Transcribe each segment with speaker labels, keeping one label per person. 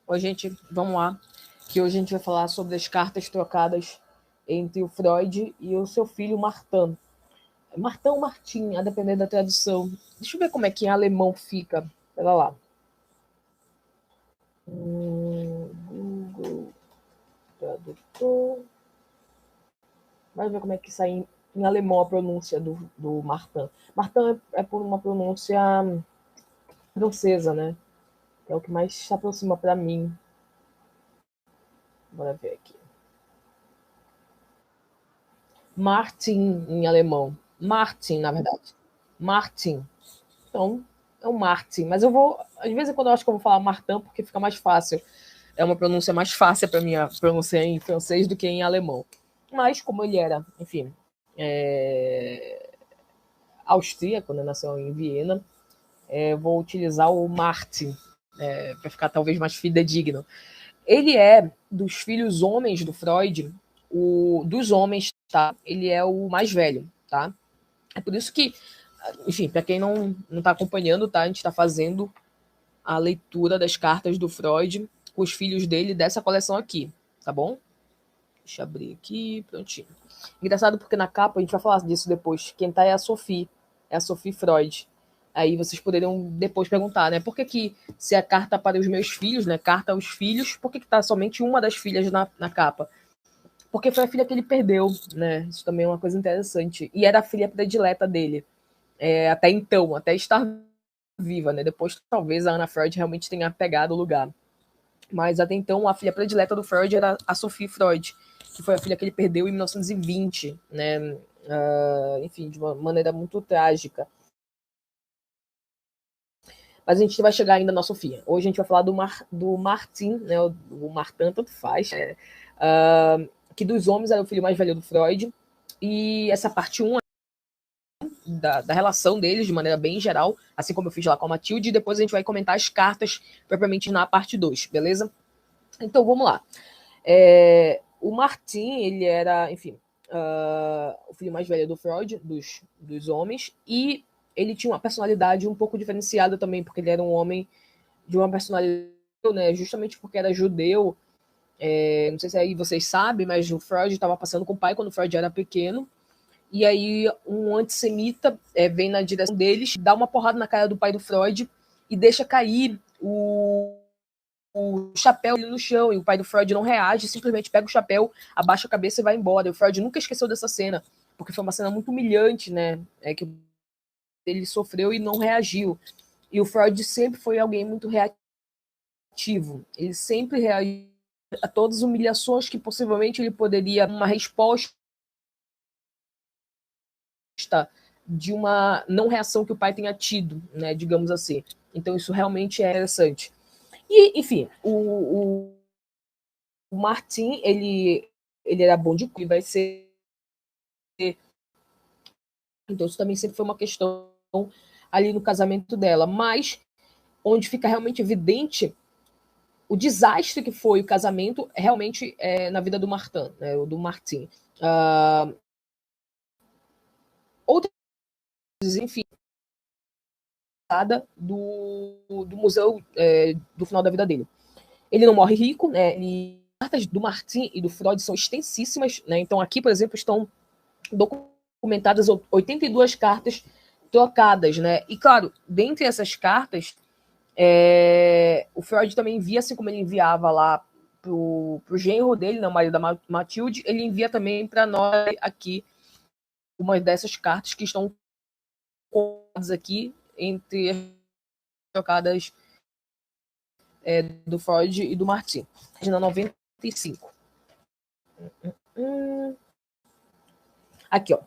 Speaker 1: Oi, gente, vamos lá. Que hoje a gente vai falar sobre as cartas trocadas entre o Freud e o seu filho Martin. Martin ou Martin, a depender da tradução. Deixa eu ver como é que em alemão fica. Pera lá. Google Tradutor. Vai ver como é que sai em alemão a pronúncia do Martin. Martin é por uma pronúncia francesa, né? É o que mais se aproxima para mim. Bora ver aqui. Martin em alemão. Martin, na verdade. Martin. Então, é o Martin. Mas eu vou. Às vezes, quando eu acho que eu vou falar Martin, porque fica mais fácil. É uma pronúncia mais fácil para mim pronunciar em francês do que em alemão. Mas, como ele era, enfim, austríaco, né, nasceu em Viena, vou utilizar o Martin, para ficar talvez mais fidedigno. Ele é dos filhos homens do Freud, dos homens, tá? Ele é o mais velho, tá? É por isso que, enfim, para quem não está acompanhando, tá? A gente está fazendo a leitura das cartas do Freud com os filhos dele dessa coleção aqui, tá bom? Deixa eu abrir aqui, prontinho. Engraçado porque na capa, a gente vai falar disso depois, quem tá é a Sophie Freud. Aí vocês poderiam depois perguntar, né? Por que se a carta para os meus filhos, né? Carta aos filhos, por que tá somente uma das filhas na capa? Porque foi a filha que ele perdeu, né? Isso também é uma coisa interessante. E era a filha predileta dele. Até então, até estar viva, né? Depois, talvez a Anna Freud realmente tenha pegado o lugar. Mas até então, a filha predileta do Freud era a Sophie Freud, que foi a filha que ele perdeu em 1920, né? Enfim, de uma maneira muito trágica. Mas a gente vai chegar ainda na Sofia. Hoje a gente vai falar do Martin, né? O Martin, tanto faz. Que dos homens era o filho mais velho do Freud. E essa parte 1 da relação deles, de maneira bem geral, assim como eu fiz lá com a Matilde, e depois a gente vai comentar as cartas propriamente na parte 2, beleza? Então vamos lá. O Martin, ele era, enfim, o filho mais velho do Freud, dos homens, e ele tinha uma personalidade um pouco diferenciada também, porque ele era um homem de uma personalidade, né, justamente porque era judeu. Não sei se aí vocês sabem, mas o Freud estava passando com o pai quando o Freud era pequeno, e aí um antissemita vem na direção deles, dá uma porrada na cara do pai do Freud e deixa cair o chapéu ali no chão, e o pai do Freud não reage, simplesmente pega o chapéu, abaixa a cabeça e vai embora. E o Freud nunca esqueceu dessa cena, porque foi uma cena muito humilhante, né? Que ele sofreu e não reagiu. E o Freud sempre foi alguém muito reativo. Ele sempre reagiu a todas as humilhações que possivelmente ele poderia, uma resposta de uma não reação que o pai tenha tido, né? Digamos assim. Então isso realmente é interessante. E, enfim, o Martin, ele era bom de cuidar, vai ser. Então, isso também sempre foi uma questão ali no casamento dela. Mas, onde fica realmente evidente o desastre que foi o casamento, realmente na vida do Martin, né, do Martin. Outras, enfim, do museu do final da vida dele. Ele não morre rico, né? As cartas do Martin e do Freud são extensíssimas, né? Então, aqui, por exemplo, estão documentadas 82 cartas trocadas, né? E, claro, dentre essas cartas, o Freud também envia, assim como ele enviava lá pro genro dele, né, o marido da Matilde, ele envia também para nós aqui uma dessas cartas que estão colocadas aqui entre as trocadas do Freud e do Martin. Página 95. Aqui, ó.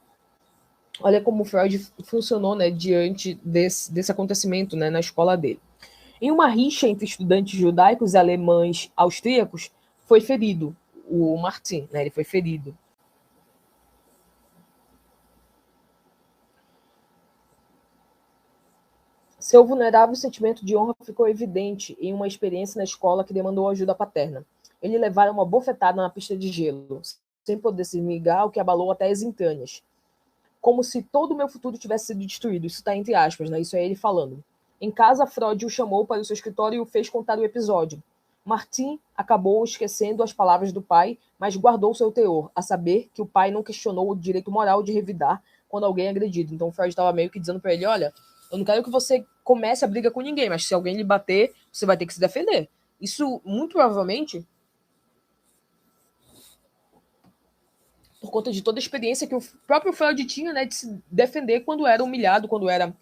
Speaker 1: Olha como o Freud funcionou, né, diante desse acontecimento, né, na escola dele. Em uma rixa entre estudantes judaicos e alemães austríacos, foi ferido o Martin, né, ele foi ferido. Seu vulnerável sentimento de honra ficou evidente em uma experiência na escola que demandou ajuda paterna. Ele levara uma bofetada na pista de gelo, sem poder se ligar, o que abalou até as entranhas. Como se todo o meu futuro tivesse sido destruído. Isso está entre aspas, né? Isso é ele falando. Em casa, Freud o chamou para o seu escritório e o fez contar o episódio. Martin acabou esquecendo as palavras do pai, mas guardou seu teor, a saber que o pai não questionou o direito moral de revidar quando alguém é agredido. Então o Freud estava meio que dizendo para ele, olha, eu não quero que você comece a briga com ninguém, mas se alguém lhe bater, você vai ter que se defender. Isso, muito provavelmente, por conta de toda a experiência que o próprio Freud tinha, né, de se defender quando era humilhado, quando era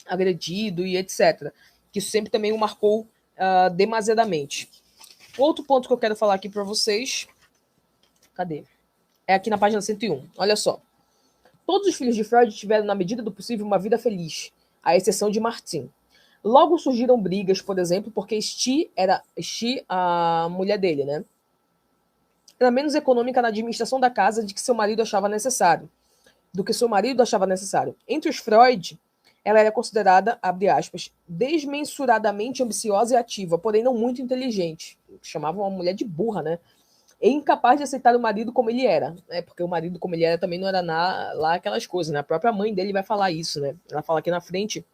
Speaker 1: agredido e etc. Que isso sempre também o marcou demasiadamente. Outro ponto que eu quero falar aqui para vocês, cadê? É aqui na página 101. Olha só. Todos os filhos de Freud tiveram, na medida do possível, uma vida feliz, à exceção de Martin. Logo surgiram brigas, por exemplo, porque Sti, a mulher dele, né? Era menos econômica na administração da casa de que seu marido achava necessário, do que seu marido achava necessário. Entre os Freud, ela era considerada, abre aspas, desmensuradamente ambiciosa e ativa, porém não muito inteligente. Chamavam uma mulher de burra, né? E incapaz de aceitar o marido como ele era, né? Porque o marido como ele era também não era lá aquelas coisas, né? A própria mãe dele vai falar isso, né? Ela fala aqui na frente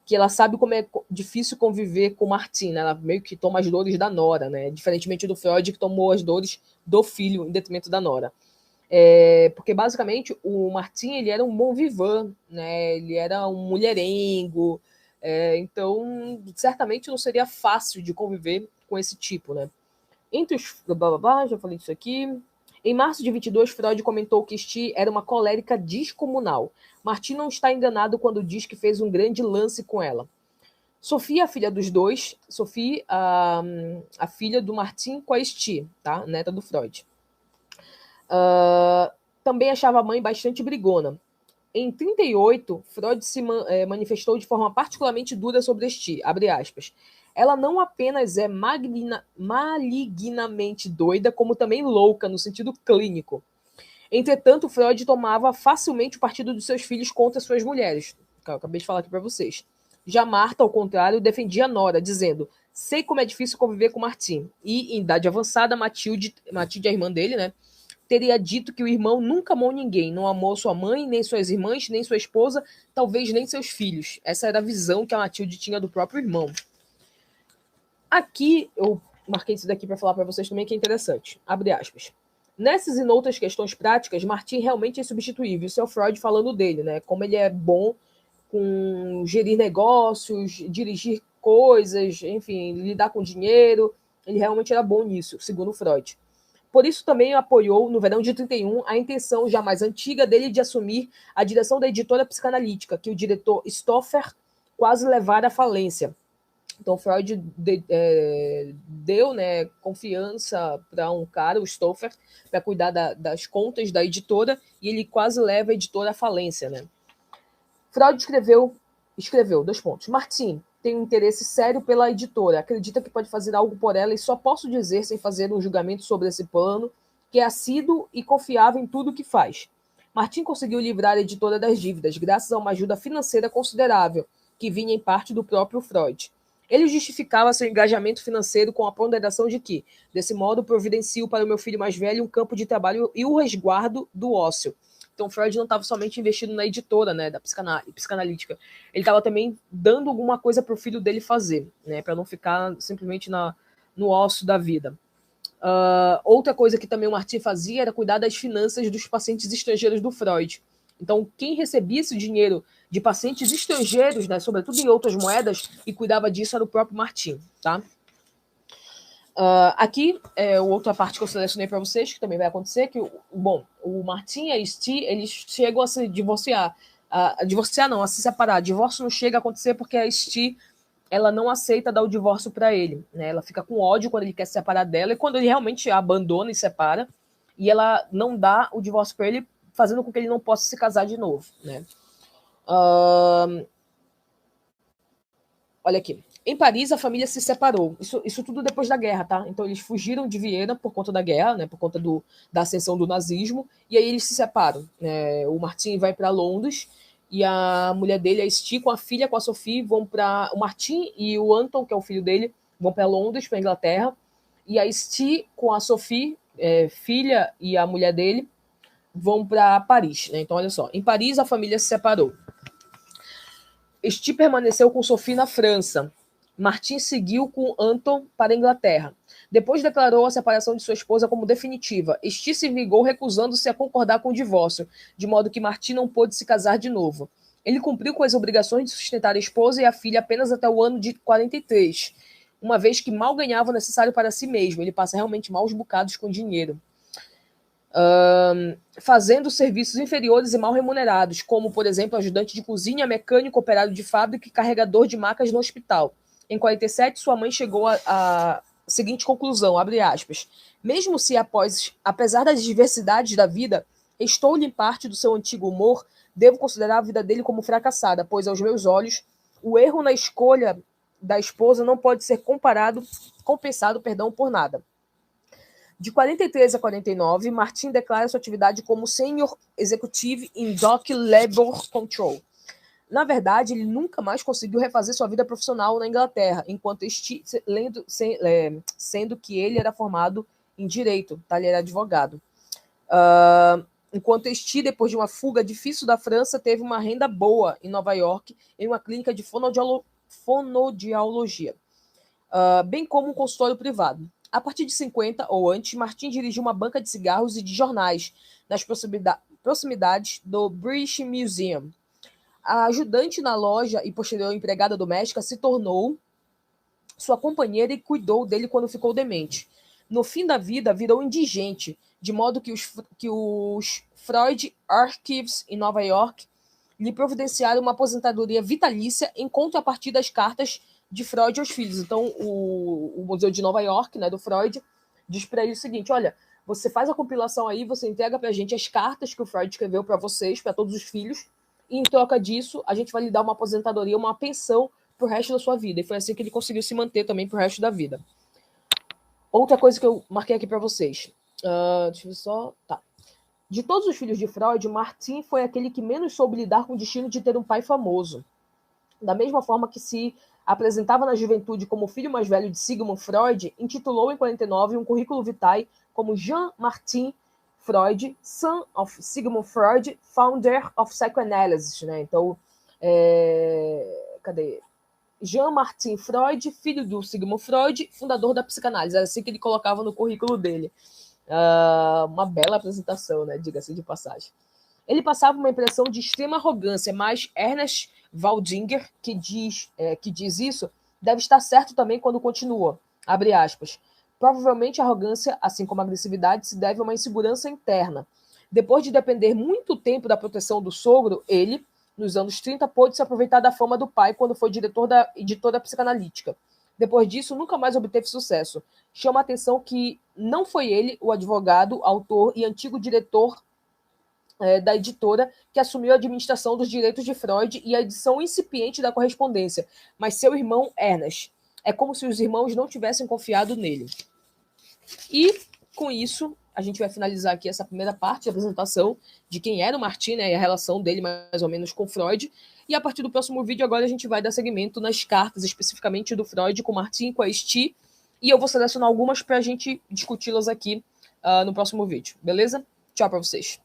Speaker 1: que ela sabe como é difícil conviver com Martin, né? Ela meio que toma as dores da nora, né? Diferentemente do Freud, que tomou as dores do filho em detrimento da nora. Porque basicamente o Martin ele era um bom vivant, né? Ele era um mulherengo, então certamente não seria fácil de conviver com esse tipo, né? Entre os já falei disso aqui. Em março de 22, Freud comentou que Sti era uma colérica descomunal. Martin não está enganado quando diz que fez um grande lance com ela. Sophie, a filha dos dois, Sophie, a filha do Martin com a Sti, tá? Neta do Freud. Também achava a mãe bastante brigona. Em 38, Freud se manifestou de forma particularmente dura sobre Sti, abre aspas. Ela não apenas é malignamente doida, como também louca, no sentido clínico. Entretanto, Freud tomava facilmente o partido dos seus filhos contra suas mulheres. Eu acabei de falar aqui para vocês. Já Marta, ao contrário, defendia Nora, dizendo: sei como é difícil conviver com Martim. E, em idade avançada, Matilde, a irmã dele, né, teria dito que o irmão nunca amou ninguém, não amou sua mãe, nem suas irmãs, nem sua esposa, talvez nem seus filhos. Essa era a visão que a Matilde tinha do próprio irmão. Aqui, eu marquei isso daqui para falar para vocês também, que é interessante. Abre aspas. Nessas e noutras questões práticas, Martin realmente é insubstituível. Isso é o Freud falando dele, né? Como ele é bom com gerir negócios, dirigir coisas, enfim, lidar com dinheiro. Ele realmente era bom nisso, segundo Freud. Por isso também apoiou, no verão de 31, a intenção já mais antiga dele de assumir a direção da editora psicanalítica, que o diretor Stoffer quase levara à falência. Então, Freud deu, né, confiança para um cara, o Stoffer, para cuidar das contas da editora, e ele quase leva a editora à falência. Né? Freud escreveu, 2 pontos. Martin tem um interesse sério pela editora, acredita que pode fazer algo por ela, e só posso dizer, sem fazer um julgamento sobre esse plano, que é assíduo e confiável em tudo que faz. Martin conseguiu livrar a editora das dívidas, graças a uma ajuda financeira considerável, que vinha em parte do próprio Freud. Ele justificava seu engajamento financeiro com a ponderação de que, desse modo, providencio para o meu filho mais velho um campo de trabalho e o resguardo do ócio. Então, Freud não estava somente investindo na editora, né, da psicanalítica. Ele estava também dando alguma coisa para o filho dele fazer, né, para não ficar simplesmente no ócio da vida. Outra coisa que também o Martin fazia era cuidar das finanças dos pacientes estrangeiros do Freud. Então, quem recebia esse dinheiro de pacientes estrangeiros, né, sobretudo em outras moedas, e cuidava disso era o próprio Martin, tá? Aqui é outra parte que eu selecionei para vocês, que também vai acontecer, que o Martin e a Sti, eles chegam a se divorciar. A se separar. Divórcio não chega a acontecer porque a Sti, ela não aceita dar o divórcio para ele, né? Ela fica com ódio quando ele quer se separar dela, e quando ele realmente a abandona e separa, e ela não dá o divórcio para ele, fazendo com que ele não possa se casar de novo, né? Olha aqui. Em Paris, a família se separou. Isso tudo depois da guerra, tá? Então, eles fugiram de Viena por conta da guerra, né? Por conta da ascensão do nazismo. E aí, eles se separam. O Martin vai para Londres e a mulher dele, a Sti, com a filha, com a Sophie, vão para... O Martin e o Anton, que é o filho dele, vão para Londres, para Inglaterra. E a Sti, com a Sophie, filha e a mulher dele, vão para Paris, né? Então, olha só. Em Paris, a família se separou. Sti permaneceu com Sophie na França. Martin seguiu com Anton para a Inglaterra. Depois declarou a separação de sua esposa como definitiva. Este se vingou recusando-se a concordar com o divórcio, de modo que Martin não pôde se casar de novo. Ele cumpriu com as obrigações de sustentar a esposa e a filha apenas até o ano de 43, uma vez que mal ganhava o necessário para si mesmo. Ele passa realmente maus bocados com dinheiro. Fazendo serviços inferiores e mal remunerados, como, por exemplo, ajudante de cozinha, mecânico, operário de fábrica e carregador de macas no hospital. Em 47, sua mãe chegou à seguinte conclusão, abre aspas, mesmo se apesar das diversidades da vida, estou-lhe em parte do seu antigo humor, devo considerar a vida dele como fracassada, pois aos meus olhos, o erro na escolha da esposa não pode ser compensado por nada. De 43 a 49, Martin declara sua atividade como Senior Executive in Dock Labor Control. Na verdade, ele nunca mais conseguiu refazer sua vida profissional na Inglaterra, sendo que ele era formado em Direito, tá? Ele era advogado. Enquanto este, depois de uma fuga difícil da França, teve uma renda boa em Nova York, em uma clínica de fonoaudiologia, bem como um consultório privado. A partir de 50 ou antes, Martin dirigiu uma banca de cigarros e de jornais nas proximidades do British Museum. A ajudante na loja e posterior empregada doméstica se tornou sua companheira e cuidou dele quando ficou demente. No fim da vida, virou indigente, de modo que os Freud Archives em Nova York lhe providenciaram uma aposentadoria vitalícia em contrapartida das cartas de Freud aos filhos. Então, o Museu de Nova York, né, do Freud, diz para ele o seguinte, olha, você faz a compilação aí, você entrega para a gente as cartas que o Freud escreveu para vocês, para todos os filhos, e em troca disso, a gente vai lhe dar uma aposentadoria, uma pensão pro resto da sua vida. E foi assim que ele conseguiu se manter também pro resto da vida. Outra coisa que eu marquei aqui para vocês. Deixa eu ver só... Tá. De todos os filhos de Freud, Martin foi aquele que menos soube lidar com o destino de ter um pai famoso. Da mesma forma que se apresentava na juventude como o filho mais velho de Sigmund Freud, intitulou em 49 um currículo vitae como Jean-Martin Freud, son of Sigmund Freud, founder of psychoanalysis, né? Então, cadê? Jean-Martin Freud, filho do Sigmund Freud, fundador da psicanálise. Era assim que ele colocava no currículo dele. Uma bela apresentação, né? Diga-se de passagem. Ele passava uma impressão de extrema arrogância, mas Ernest Waldinger, que diz isso, deve estar certo também quando continua. Abre aspas. Provavelmente a arrogância, assim como a agressividade, se deve a uma insegurança interna. Depois de depender muito tempo da proteção do sogro, ele, nos anos 30, pôde se aproveitar da fama do pai quando foi diretor da editora psicanalítica. Depois disso, nunca mais obteve sucesso. Chama a atenção que não foi ele, o advogado, autor e antigo diretor da editora, que assumiu a administração dos direitos de Freud e a edição incipiente da correspondência, mas seu irmão Ernest. É como se os irmãos não tivessem confiado nele. E, com isso, a gente vai finalizar aqui essa primeira parte de apresentação de quem era o Martin, né, e a relação dele mais ou menos com Freud. E a partir do próximo vídeo, agora a gente vai dar seguimento nas cartas, especificamente do Freud com Martin, com a Esti, e eu vou selecionar algumas para a gente discuti-las aqui no próximo vídeo, beleza? Tchau para vocês.